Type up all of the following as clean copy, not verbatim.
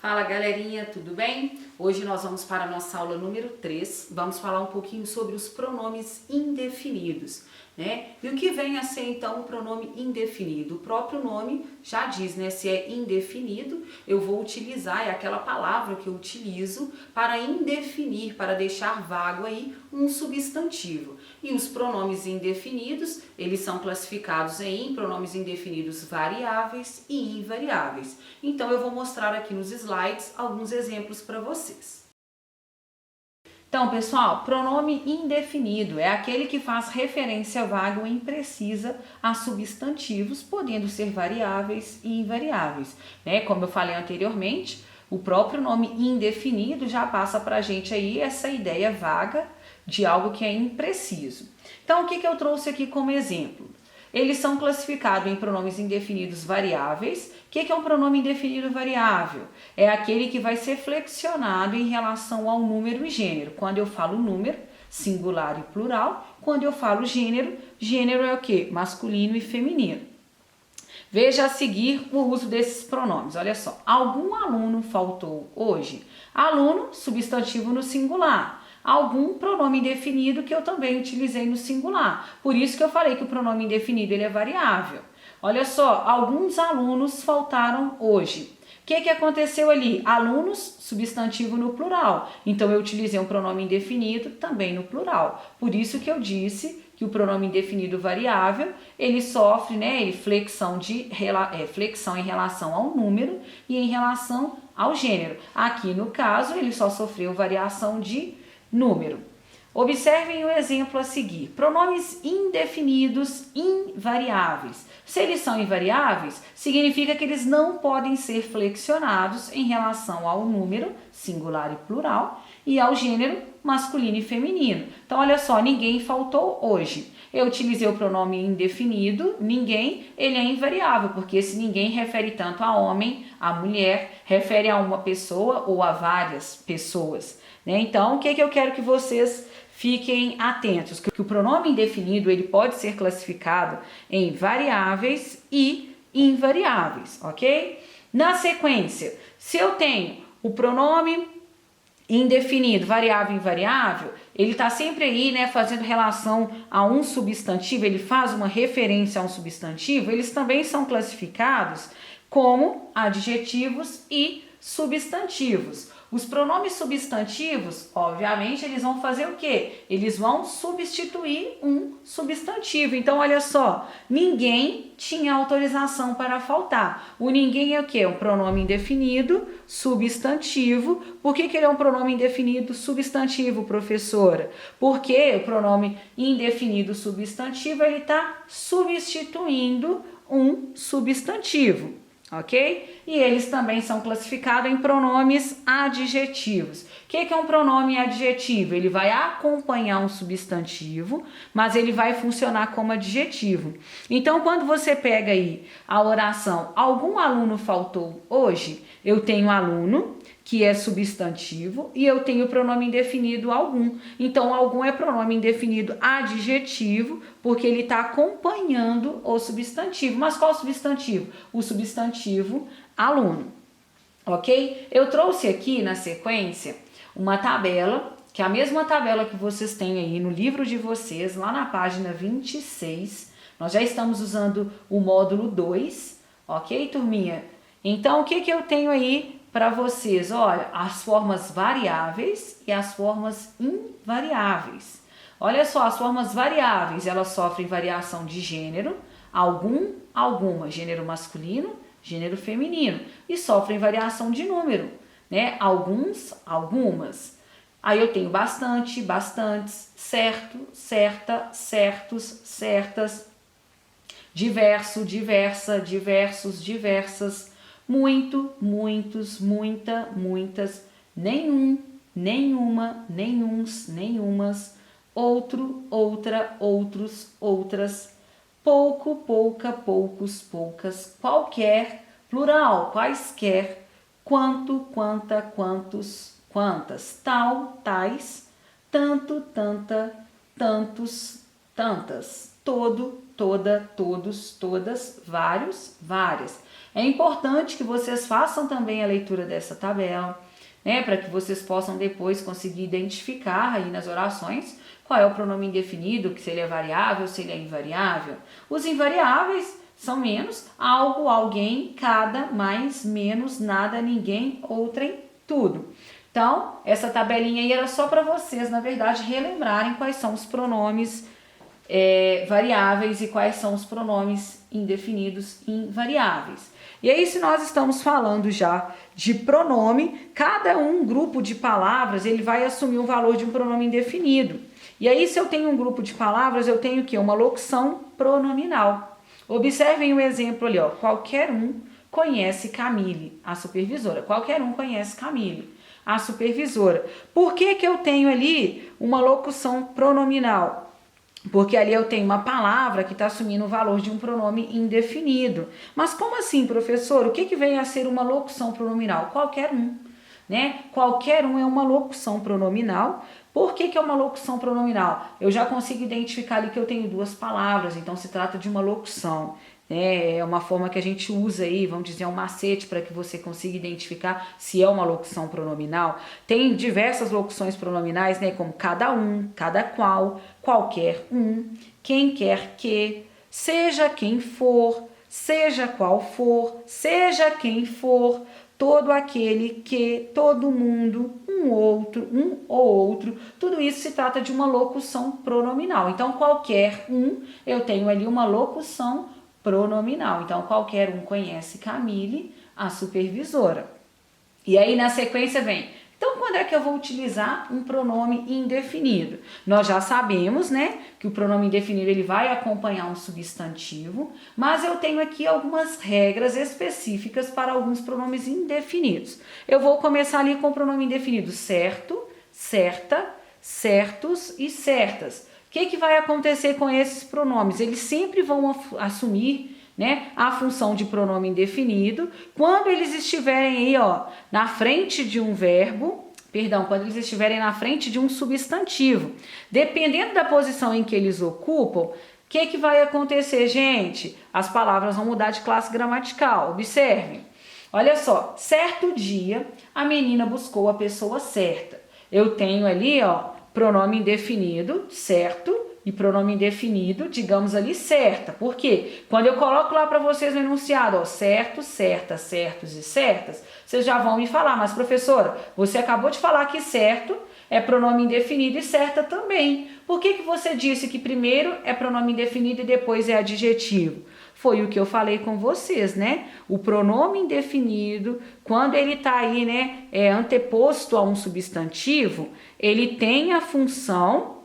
Fala galerinha, tudo bem? Hoje nós vamos para a nossa aula número 3, vamos falar um pouquinho sobre os pronomes indefinidos, né? E o que vem a ser então o pronome indefinido? O próprio nome já diz, né? Se é indefinido, eu vou utilizar, é aquela palavra que eu utilizo para indefinir, para deixar vago aí um substantivo. E os pronomes indefinidos, eles são classificados em pronomes indefinidos variáveis e invariáveis. Então eu vou mostrar aqui nos slides alguns exemplos para vocês. Então, pessoal, pronome indefinido é aquele que faz referência vaga ou imprecisa a substantivos, podendo ser variáveis e invariáveis, né? Como eu falei anteriormente, o próprio nome indefinido já passa para a gente aí essa ideia vaga de algo que é impreciso. Então, o que eu trouxe aqui como exemplo? Eles são classificados em pronomes indefinidos variáveis. O que é um pronome indefinido variável? É aquele que vai ser flexionado em relação ao número e gênero. Quando eu falo número, singular e plural. Quando eu falo gênero, gênero é o quê? Masculino e feminino. Veja a seguir o uso desses pronomes. Olha só, algum aluno faltou hoje? Aluno, substantivo no singular. Algum pronome indefinido que eu também utilizei no singular. Por isso que eu falei que o pronome indefinido ele é variável. Olha só, alguns alunos faltaram hoje. O que aconteceu ali? Alunos, substantivo no plural. Então eu utilizei um pronome indefinido também no plural. Por isso que eu disse que o pronome indefinido variável, ele sofre, né, flexão em relação ao número e em relação ao gênero. Aqui no caso, ele só sofreu variação de número. Observem o exemplo a seguir. Pronomes indefinidos invariáveis. Se eles são invariáveis, significa que eles não podem ser flexionados em relação ao número, singular e plural, e ao gênero masculino e feminino. Então, olha só, ninguém faltou hoje. Eu utilizei o pronome indefinido, ninguém, ele é invariável, porque esse ninguém refere tanto a homem, a mulher, refere a uma pessoa ou a várias pessoas. Então, o que eu quero que vocês fiquem atentos? Que o pronome indefinido ele pode ser classificado em variáveis e invariáveis, ok? Na sequência, se eu tenho o pronome indefinido, variável e invariável, ele está sempre aí, né, fazendo relação a um substantivo, ele faz uma referência a um substantivo, eles também são classificados como adjetivos e substantivos. Os pronomes substantivos, obviamente, eles vão fazer o quê? Eles vão substituir um substantivo. Então, olha só, ninguém tinha autorização para faltar. O ninguém é o quê? Um pronome indefinido, substantivo. Por que ele é um pronome indefinido, substantivo, professora? Porque o pronome indefinido, substantivo, ele está substituindo um substantivo. Ok? E eles também são classificados em pronomes adjetivos. O que é um pronome adjetivo? Ele vai acompanhar um substantivo, mas ele vai funcionar como adjetivo. Então, quando você pega aí a oração, algum aluno faltou hoje, eu tenho aluno, que é substantivo, e eu tenho o pronome indefinido algum. Então, algum é pronome indefinido adjetivo, porque ele está acompanhando o substantivo. Mas qual substantivo? O substantivo aluno, ok? Eu trouxe aqui na sequência uma tabela, que é a mesma tabela que vocês têm aí no livro de vocês, lá na página 26. Nós já estamos usando o módulo 2, ok, turminha? Então, o que eu tenho aí para vocês? Olha, as formas variáveis e as formas invariáveis. Olha só, as formas variáveis, elas sofrem variação de gênero, algum, alguma, gênero masculino, gênero feminino, e sofrem variação de número, né? Alguns, algumas. Aí eu tenho bastante, bastantes, certo, certa, certos, certas, diverso, diversa, diversos, diversas, muito, muitos, muita, muitas, nenhum, nenhuma, nenhuns, nenhumas, outro, outra, outros, outras, pouco, pouca, poucos, poucas, qualquer, plural, quaisquer, quanto, quanta, quantos, quantas, tal, tais, tanto, tanta, tantos, tantas, todo, toda, todos, todas, vários, várias. É importante que vocês façam também a leitura dessa tabela, né, para que vocês possam depois conseguir identificar aí nas orações qual é o pronome indefinido, se ele é variável, se ele é invariável. Os invariáveis são menos, algo, alguém, cada, mais, menos, nada, ninguém, outrem, tudo. Então, essa tabelinha aí era só para vocês, na verdade, relembrarem quais são os pronomes variáveis e quais são os pronomes indefinidos invariáveis. E aí, se nós estamos falando já de pronome, cada grupo de palavras, ele vai assumir o valor de um pronome indefinido. E aí, se eu tenho um grupo de palavras, eu tenho o quê? Uma locução pronominal. Observem o exemplo ali, ó. Qualquer um conhece Camille, a supervisora. Qualquer um conhece Camille, a supervisora. Por que que eu tenho ali uma locução pronominal? Porque ali eu tenho uma palavra que está assumindo o valor de um pronome indefinido. Mas como assim, professor? O que que vem a ser uma locução pronominal? Qualquer um, né? Qualquer um é uma locução pronominal. Por que que é uma locução pronominal? Eu já consigo identificar ali que eu tenho duas palavras, então se trata de uma locução. É uma forma que a gente usa aí, vamos dizer, um macete para que você consiga identificar se é uma locução pronominal. Tem diversas locuções pronominais, né, como cada um, cada qual, qualquer um, quem quer que, seja quem for, seja qual for, seja quem for, todo aquele que, todo mundo, um ou outro, tudo isso se trata de uma locução pronominal. Então, qualquer um, eu tenho ali uma locução pronominal. Então, qualquer um conhece Camille, a supervisora. E aí, na sequência, vem... Então, quando é que eu vou utilizar um pronome indefinido? Nós já sabemos, né, que o pronome indefinido ele vai acompanhar um substantivo, mas eu tenho aqui algumas regras específicas para alguns pronomes indefinidos. Eu vou começar ali com o pronome indefinido certo, certa, certos e certas. O que vai acontecer com esses pronomes? Eles sempre vão assumir, né, a função de pronome indefinido quando eles estiverem aí, ó, na frente de um verbo, quando eles estiverem na frente de um substantivo. Dependendo da posição em que eles ocupam, o que vai acontecer, gente? As palavras vão mudar de classe gramatical. Observem. Olha só, certo dia a menina buscou a pessoa certa. Eu tenho ali, ó, pronome indefinido, certo, e pronome indefinido, digamos ali, certa. Por quê? Quando eu coloco lá para vocês no enunciado, ó, certo, certa, certos e certas, vocês já vão me falar, mas professora, você acabou de falar que certo é pronome indefinido e certa também. Por que que você disse que primeiro é pronome indefinido e depois é adjetivo? Foi o que eu falei com vocês, né? O pronome indefinido, quando ele está aí, né, anteposto a um substantivo, ele tem a função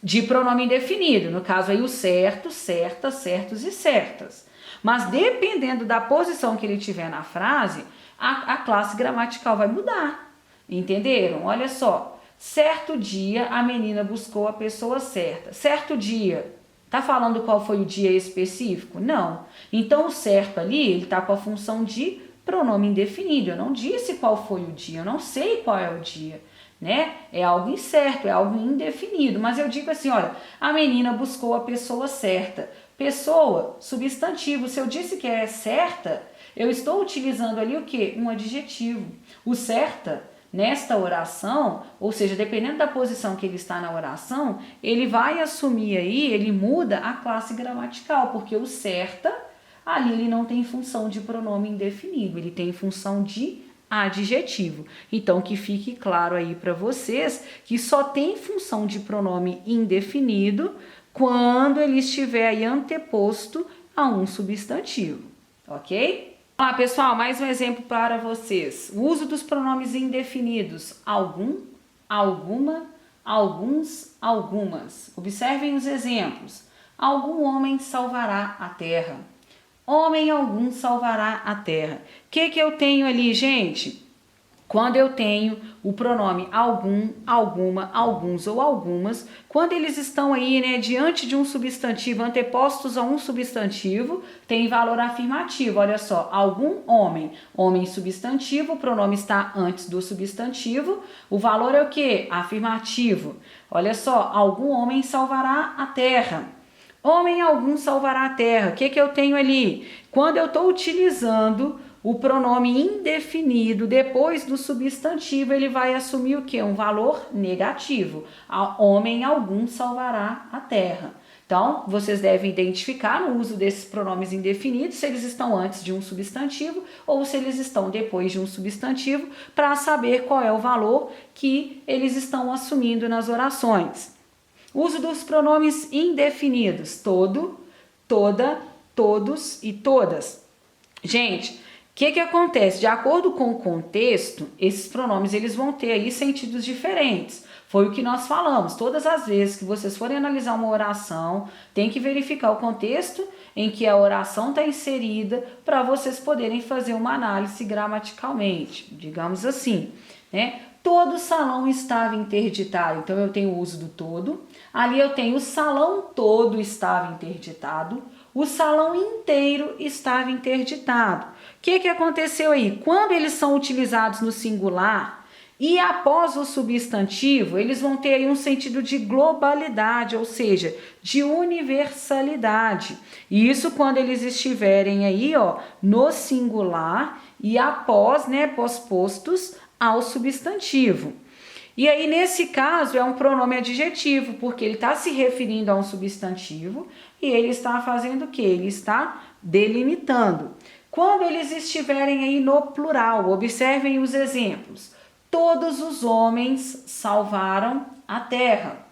de pronome indefinido, no caso aí o certo, certa, certos e certas. Mas dependendo da posição que ele tiver na frase, a classe gramatical vai mudar. Entenderam? Olha só, certo dia a menina buscou a pessoa certa. Certo dia, tá falando qual foi o dia específico? Não. Então o certo ali, ele tá com a função de pronome indefinido. Eu não disse qual foi o dia, eu não sei qual é o dia, né? É algo incerto, é algo indefinido, mas eu digo assim, olha, a menina buscou a pessoa certa. Pessoa, substantivo, se eu disse que é certa, eu estou utilizando ali o quê? Um adjetivo. O certa, nesta oração, ou seja, dependendo da posição que ele está na oração, ele vai assumir aí, ele muda a classe gramatical, porque o certa, ali ele não tem função de pronome indefinido, ele tem função de adjetivo. Então, que fique claro aí para vocês que só tem função de pronome indefinido quando ele estiver aí anteposto a um substantivo, ok? Olá, pessoal, mais um exemplo para vocês. O uso dos pronomes indefinidos: algum, alguma, alguns, algumas. Observem os exemplos. Algum homem salvará a terra. Homem algum salvará a terra. O que eu tenho ali, gente? Quando eu tenho o pronome algum, alguma, alguns ou algumas, quando eles estão aí, né, diante de um substantivo, antepostos a um substantivo, tem valor afirmativo. Olha só, algum homem, homem substantivo, o pronome está antes do substantivo, o valor é o quê? Afirmativo. Olha só, algum homem salvará a terra. Homem algum salvará a terra. O que eu tenho ali? Quando eu estou utilizando o pronome indefinido depois do substantivo, ele vai assumir o quê? Um valor negativo. Homem algum salvará a terra. Então, vocês devem identificar no uso desses pronomes indefinidos se eles estão antes de um substantivo ou se eles estão depois de um substantivo, para saber qual é o valor que eles estão assumindo nas orações. Uso dos pronomes indefinidos: todo, toda, todos e todas. Gente, o que acontece? De acordo com o contexto, esses pronomes eles vão ter aí sentidos diferentes. Foi o que nós falamos. Todas as vezes que vocês forem analisar uma oração, tem que verificar o contexto em que a oração está inserida para vocês poderem fazer uma análise gramaticalmente. Digamos assim, né? Todo o salão estava interditado. Então, eu tenho o uso do todo. Ali eu tenho o salão todo estava interditado. O salão inteiro estava interditado. O que aconteceu aí? Quando eles são utilizados no singular e após o substantivo, eles vão ter aí um sentido de globalidade, ou seja, de universalidade. E isso quando eles estiverem aí, ó, no singular e após, né, pospostos ao substantivo. E aí, nesse caso, é um pronome adjetivo, porque ele está se referindo a um substantivo e ele está fazendo o quê? Ele está delimitando. Quando eles estiverem aí no plural, observem os exemplos. Todos os homens salvaram a terra.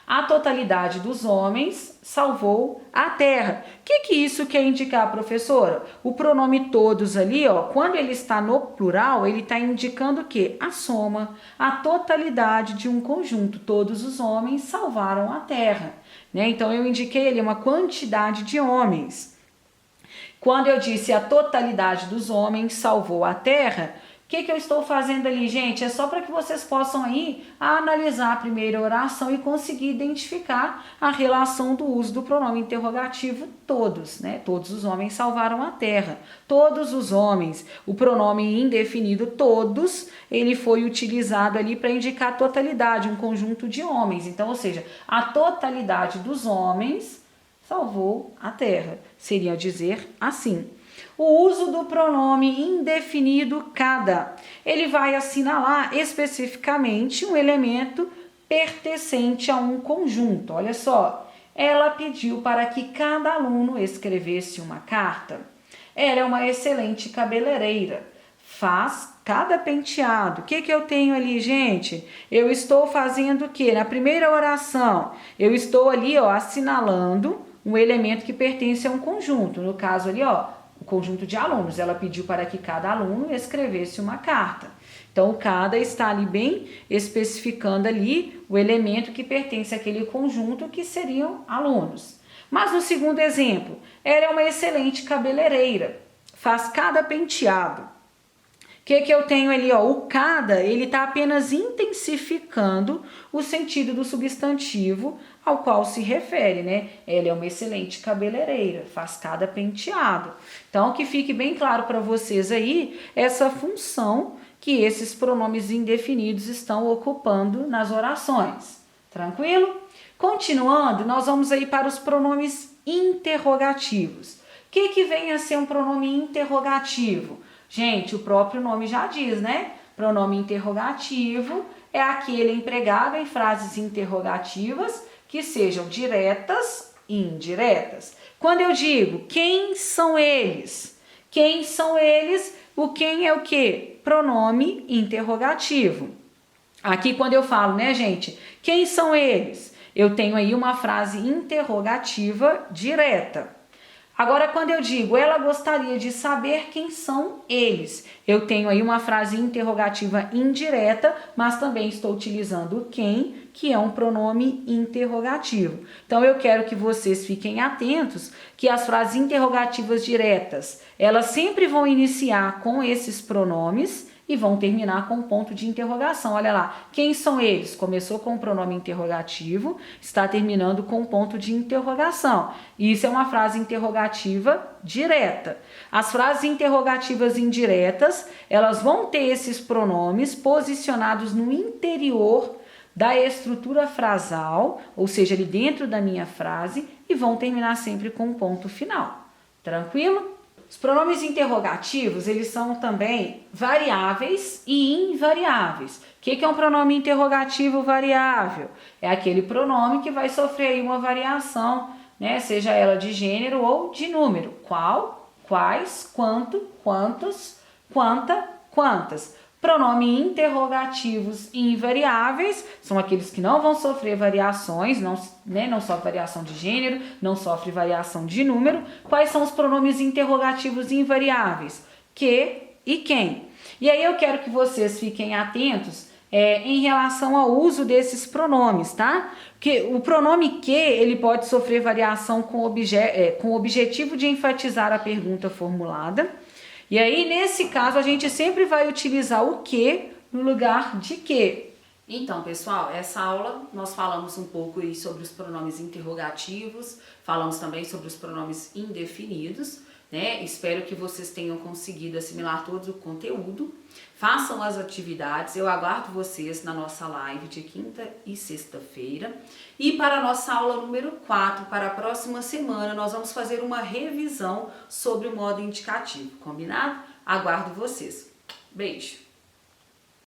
A totalidade dos homens salvou a terra. O que isso quer indicar, professora? O pronome todos ali, ó, quando ele está no plural, ele está indicando o quê? A soma, a totalidade de um conjunto. Todos os homens salvaram a terra, né? Então, eu indiquei ali uma quantidade de homens. Quando eu disse a totalidade dos homens salvou a terra, o que eu estou fazendo ali, gente? É só para que vocês possam aí analisar a primeira oração e conseguir identificar a relação do uso do pronome interrogativo todos, né? Todos os homens salvaram a terra. Todos os homens, o pronome indefinido todos, ele foi utilizado ali para indicar a totalidade, um conjunto de homens. Então, ou seja, a totalidade dos homens salvou a terra. Seria dizer assim. O uso do pronome indefinido cada. Ele vai assinalar especificamente um elemento pertencente a um conjunto. Olha só, ela pediu para que cada aluno escrevesse uma carta. Ela é uma excelente cabeleireira. Faz cada penteado. O que eu tenho ali, gente? Eu estou fazendo o quê? Na primeira oração, eu estou ali, ó, assinalando um elemento que pertence a um conjunto. No caso ali, ó, o conjunto de alunos. Ela pediu para que cada aluno escrevesse uma carta. Então, o cada está ali bem especificando ali o elemento que pertence àquele conjunto, que seriam alunos. Mas no segundo exemplo, ela é uma excelente cabeleireira, faz cada penteado. O que eu tenho ali, ó? O cada, ele está apenas intensificando o sentido do substantivo ao qual se refere, né? Ela é uma excelente cabeleireira, faz cada penteado. Então, que fique bem claro para vocês aí essa função que esses pronomes indefinidos estão ocupando nas orações. Tranquilo? Continuando, nós vamos aí para os pronomes interrogativos. O que vem a ser um pronome interrogativo? Gente, o próprio nome já diz, né? Pronome interrogativo é aquele empregado em frases interrogativas que sejam diretas e indiretas. Quando eu digo quem são eles? Quem são eles? O quem é o quê? Pronome interrogativo. Aqui quando eu falo, né, gente? Quem são eles? Eu tenho aí uma frase interrogativa direta. Agora, quando eu digo, ela gostaria de saber quem são eles, eu tenho aí uma frase interrogativa indireta, mas também estou utilizando o quem, que é um pronome interrogativo. Então, eu quero que vocês fiquem atentos que as frases interrogativas diretas, elas sempre vão iniciar com esses pronomes e vão terminar com um ponto de interrogação. Olha lá, quem são eles? Começou com o pronome interrogativo, está terminando com um ponto de interrogação. Isso é uma frase interrogativa direta. As frases interrogativas indiretas, elas vão ter esses pronomes posicionados no interior da estrutura frasal, ou seja, ali dentro da minha frase, e vão terminar sempre com um ponto final. Tranquilo? Os pronomes interrogativos, eles são também variáveis e invariáveis. O que é um pronome interrogativo variável? É aquele pronome que vai sofrer aí uma variação, né? Seja ela de gênero ou de número. Qual, quais, quanto, quantos, quanta, quantas. Pronomes interrogativos e invariáveis são aqueles que não vão sofrer variações, não sofre variação de gênero, não sofre variação de número. Quais são os pronomes interrogativos e invariáveis? Que e quem. E aí eu quero que vocês fiquem atentos em relação ao uso desses pronomes, tá? Porque o pronome que, ele pode sofrer variação com o objetivo de enfatizar a pergunta formulada. E aí, nesse caso, a gente sempre vai utilizar o que no lugar de que. Então, pessoal, essa aula nós falamos um pouco aí sobre os pronomes interrogativos, falamos também sobre os pronomes indefinidos, né? Espero que vocês tenham conseguido assimilar todo o conteúdo. Façam as atividades, eu aguardo vocês na nossa live de quinta e sexta-feira. E para a nossa aula número 4, para a próxima semana, nós vamos fazer uma revisão sobre o modo indicativo, combinado? Aguardo vocês. Beijo!